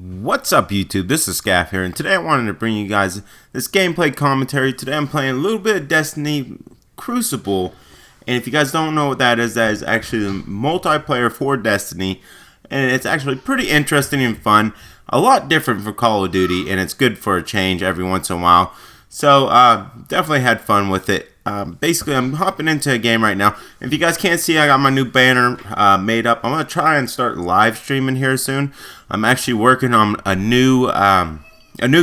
What's up YouTube, this is Scaff here, and today I wanted to bring you guys this gameplay commentary. Today I'm playing a little bit of Destiny Crucible, and if you guys don't know what that is actually the multiplayer for Destiny, and it's actually pretty interesting and fun. A lot different from Call of Duty, and it's good for a change every once in a while. So, definitely had fun with it. Basically, I'm hopping into a game right now. If you guys can't see, I got my new banner made up. I'm going to try and start live streaming here soon. I'm actually working on a new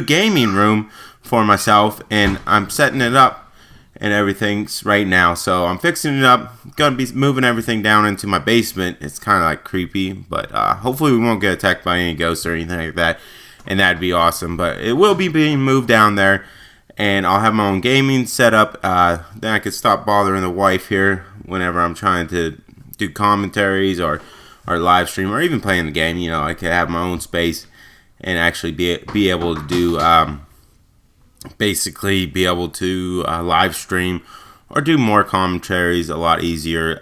gaming room for myself, and I'm setting it up and everything's right now. So I'm fixing it up. Going to be moving everything down into my basement. It's kind of like creepy, but hopefully we won't get attacked by any ghosts or anything like that, and that'd be awesome. But it will be being moved down there. And I'll have my own gaming setup. Then I could stop bothering the wife here whenever I'm trying to do commentaries or live stream or even playing the game. You know, I could have my own space and actually be able to do basically be able to live stream or do more commentaries a lot easier.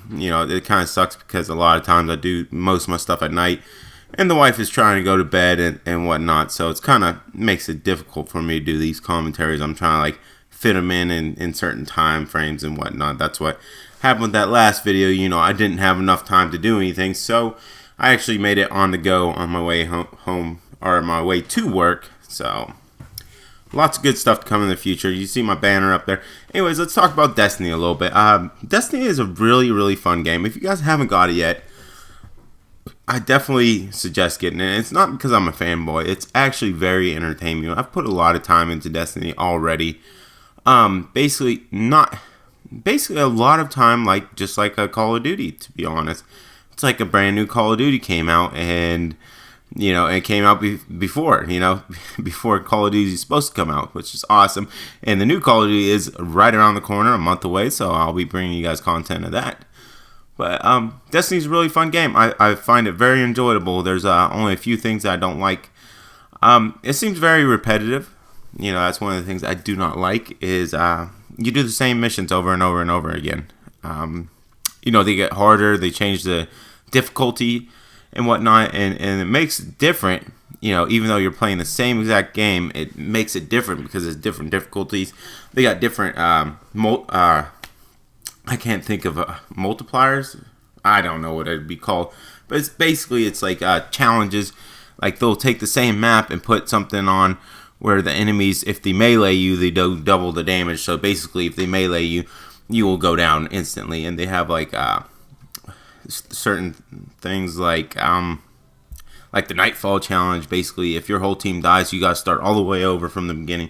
You know, it kind of sucks because a lot of times I do most of my stuff at night. And the wife is trying to go to bed and whatnot, so it's kind of makes it difficult for me to do these commentaries. I'm trying to like fit them in certain time frames and whatnot. That's what happened with that last video. You know, I didn't have enough time to do anything, so I actually made it on the go on my way home or my way to work. So lots of good stuff to come in the future. You see my banner up there. Anyways, let's talk about Destiny a little bit. Destiny is a really fun game. If you guys haven't got it yet, I definitely suggest getting it. It's not because I'm a fanboy. It's actually very entertaining. I've put a lot of time into Destiny already. Basically a lot of time, like just like a Call of Duty, to be honest. It's like a brand new Call of Duty came out, and you know, it came out before, you know, before Call of Duty is supposed to come out, which is awesome. And the new Call of Duty is right around the corner, a month away, so I'll be bringing you guys content of that. But Destiny's a really fun game. I find it very enjoyable. There's only a few things that I don't like. It seems very repetitive. You know, that's one of the things I do not like is you do the same missions over and over and over again. You know, they get harder. They change the difficulty and whatnot, and it makes it different. You know, even though you're playing the same exact game, it makes it different because it's different difficulties. They got different I can't think of multipliers. I don't know what it'd be called, but it's like challenges. Like they'll take the same map and put something on where the enemies, if they melee you, they do double the damage. So basically, if they melee you, you will go down instantly. And they have like certain things like the Nightfall challenge. Basically, if your whole team dies, you gotta start all the way over from the beginning.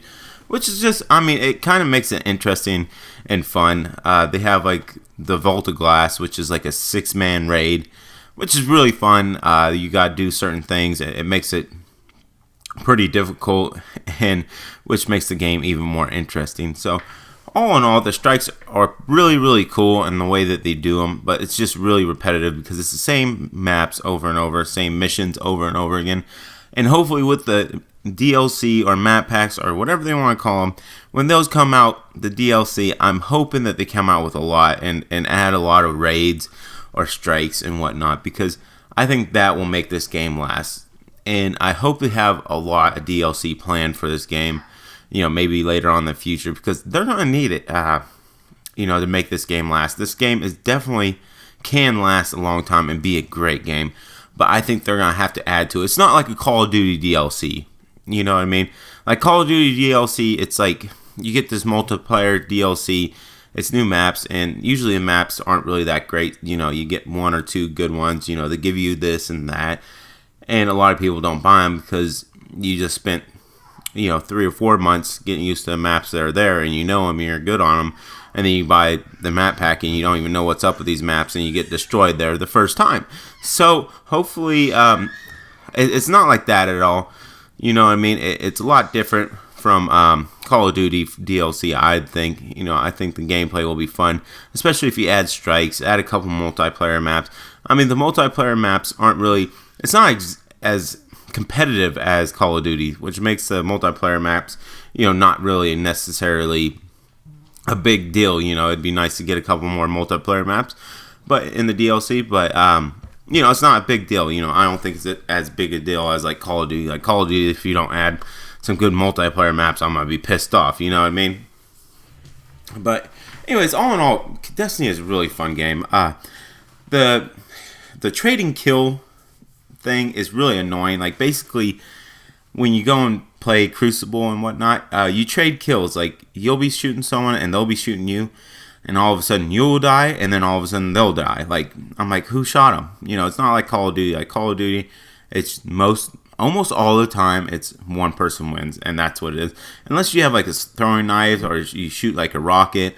Which is just, I mean, it kind of makes it interesting and fun. They have like the Vault of Glass, which is like a 6-man raid, which is really fun. You got to do certain things. It makes it pretty difficult, and which makes the game even more interesting. So, all in all, the strikes are really cool in the way that they do them, but it's just really repetitive because it's the same maps over and over, same missions over and over again. And hopefully with the DLC or map packs or whatever they want to call them, when those come out, the DLC, I'm hoping that they come out with a lot and add a lot of raids or strikes and whatnot, because I think that will make this game last. And I hope they have a lot of DLC planned for this game, you know, maybe later on in the future, because they're going to need it, you know, to make this game last. This game is definitely can last a long time and be a great game. But I think they're going to have to add to it. It's not like a Call of Duty DLC. You know what I mean? Like Call of Duty DLC, it's like you get this multiplayer DLC. It's new maps, and usually the maps aren't really that great. You know, you get one or two good ones. You know, they give you this and that. And a lot of people don't buy them because you just spent, you know, 3 or 4 months getting used to the maps that are there, and you know them and you're good on them. And then you buy the map pack and you don't even know what's up with these maps, and you get destroyed there the first time. So hopefully it's not like that at all. You know what I mean? It's a lot different from Call of Duty DLC, I think. You know, I think the gameplay will be fun, especially if you add strikes, add a couple multiplayer maps. I mean, the multiplayer maps aren't really, it's not as competitive as Call of Duty, which makes the multiplayer maps, you know, not really necessarily a big deal. You know, it'd be nice to get a couple more multiplayer maps, but in the DLC. But it's not a big deal. I don't think it's as big a deal as like Call of Duty. Like Call of Duty, if you don't add some good multiplayer maps, I'm gonna be pissed off. You know what I mean? But anyways, all in all, Destiny is a really fun game. The trading kill thing is really annoying. Like basically, when you go and play Crucible and whatnot, you trade kills. Like you'll be shooting someone and they'll be shooting you, and all of a sudden you'll die, and then all of a sudden they'll die. Like I'm like, who shot him? It's not like Call of Duty. Like Call of Duty, it's almost all the time it's one person wins, and that's what it is. Unless you have like a throwing knife or you shoot like a rocket,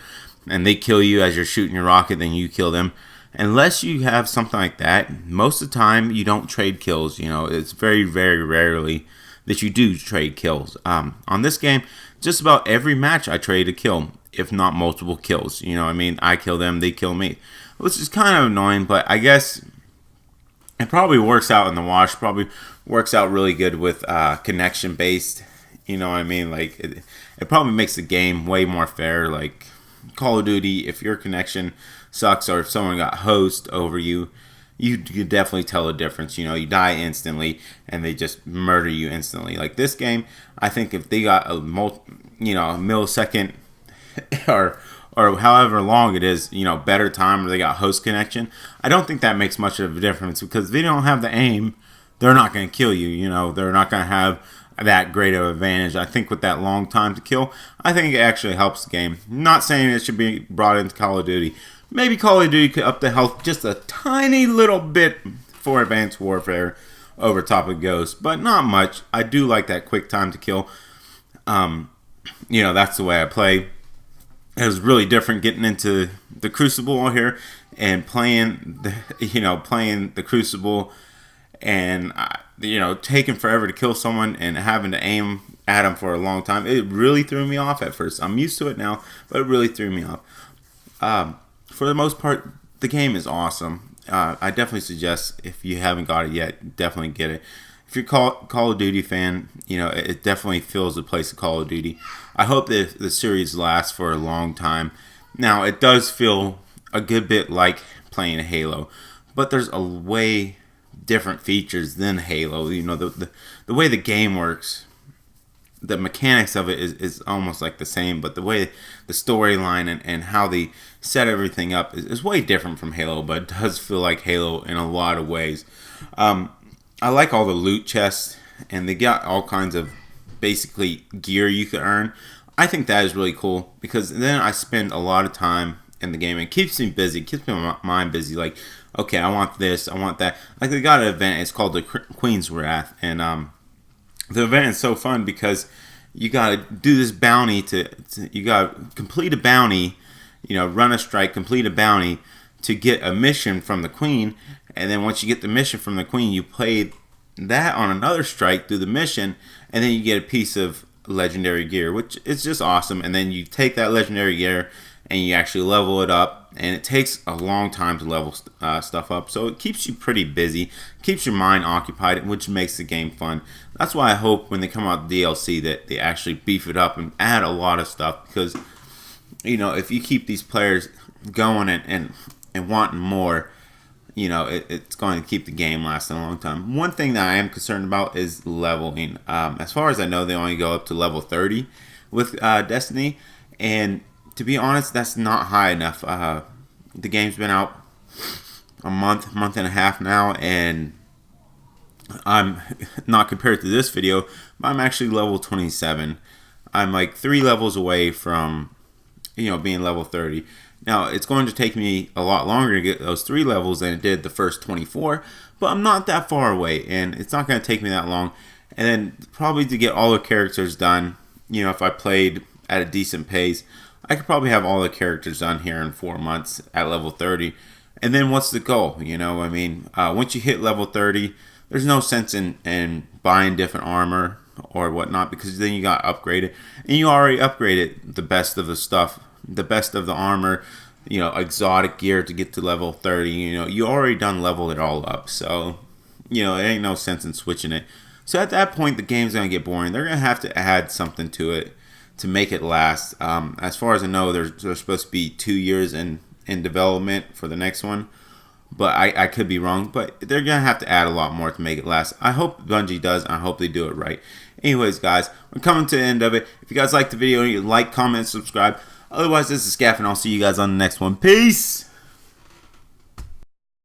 and they kill you as you're shooting your rocket, then you kill them. Unless you have something like that, most of the time you don't trade kills. It's very, very rarely that you do trade kills. On this game, just about every match I trade a kill, if not multiple kills. I kill them, they kill me, which is kind of annoying, but I guess it probably works out in the wash. Probably works out really good with connection based. Like it probably makes the game way more fair. Like Call of Duty, if your connection sucks or if someone got host over you, you definitely tell the difference. You die instantly and they just murder you instantly. Like this game, I think if they got a millisecond or however long it is, better time, or they got host connection, I don't think that makes much of a difference, because if they don't have the aim, they're not going to kill you. They're not going to have that great of advantage. I think with that long time to kill, I think it actually helps the game. I'm not saying it should be brought into Call of Duty. Maybe Call of Duty could up the health just a tiny little bit for Advanced Warfare over top of Ghost, but not much. I do like that quick time to kill. That's the way I play. It was really different getting into the Crucible here and playing the Crucible, and taking forever to kill someone and having to aim at them for a long time. It really threw me off at first. I'm used to it now, but it really threw me off. For the most part, the game is awesome. I definitely suggest, if you haven't got it yet, definitely get it. If you're a Call of Duty fan, it definitely fills the place of Call of Duty. I hope that the series lasts for a long time. Now, it does feel a good bit like playing Halo, but there's a way different features than Halo. The way the game works, the mechanics of it is almost like the same, but the way the storyline and how they set everything up is way different from Halo, but it does feel like Halo in a lot of ways. I like all the loot chests, and they got all kinds of basically gear you can earn. I think that is really cool, because then I spend a lot of time in the game. It keeps me busy, keeps my mind busy. Like, okay, I want this, I want that. Like, they got an event, it's called the Queen's Wrath, and the event is so fun because you gotta do this bounty you gotta complete a bounty, run a strike, complete a bounty to get a mission from the Queen, and then once you get the mission from the Queen, you play that on another strike through the mission, and then you get a piece of legendary gear, which is just awesome. And then you take that legendary gear and you actually level it up, and it takes a long time to level stuff up, so it keeps you pretty busy, keeps your mind occupied, which makes the game fun. That's why I hope when they come out with DLC that they actually beef it up and add a lot of stuff, because if you keep these players going and wanting more, it's going to keep the game lasting a long time. One thing that I am concerned about is leveling. As far as I know, they only go up to level 30 with Destiny, and to be honest, that's not high enough. The game's been out a month and a half now, and I'm not compared to this video, but I'm actually level 27. I'm like 3 levels away from, being level 30. Now, it's going to take me a lot longer to get those 3 levels than it did the first 24, but I'm not that far away, and it's not going to take me that long. And then probably to get all the characters done, if I played at a decent pace, I could probably have all the characters done here in 4 months at level 30. And then what's the goal? Once you hit level 30, there's no sense in buying different armor or whatnot, because then you got upgraded, and you already upgraded the best of the stuff, the best of the armor, exotic gear to get to level 30. You already done leveled it all up, so it ain't no sense in switching it. So at that point, the game's gonna get boring. They're gonna have to add something to it to make it last. As far as I know, there's supposed to be 2 years in development for the next one, but I could be wrong. But they're gonna have to add a lot more to make it last. I hope Bungie does, and I hope they do it right. Anyways, guys, we're coming to the end of it. If you guys like the video, you like, comment, subscribe. Otherwise, this is Scaff, and I'll see you guys on the next one. Peace!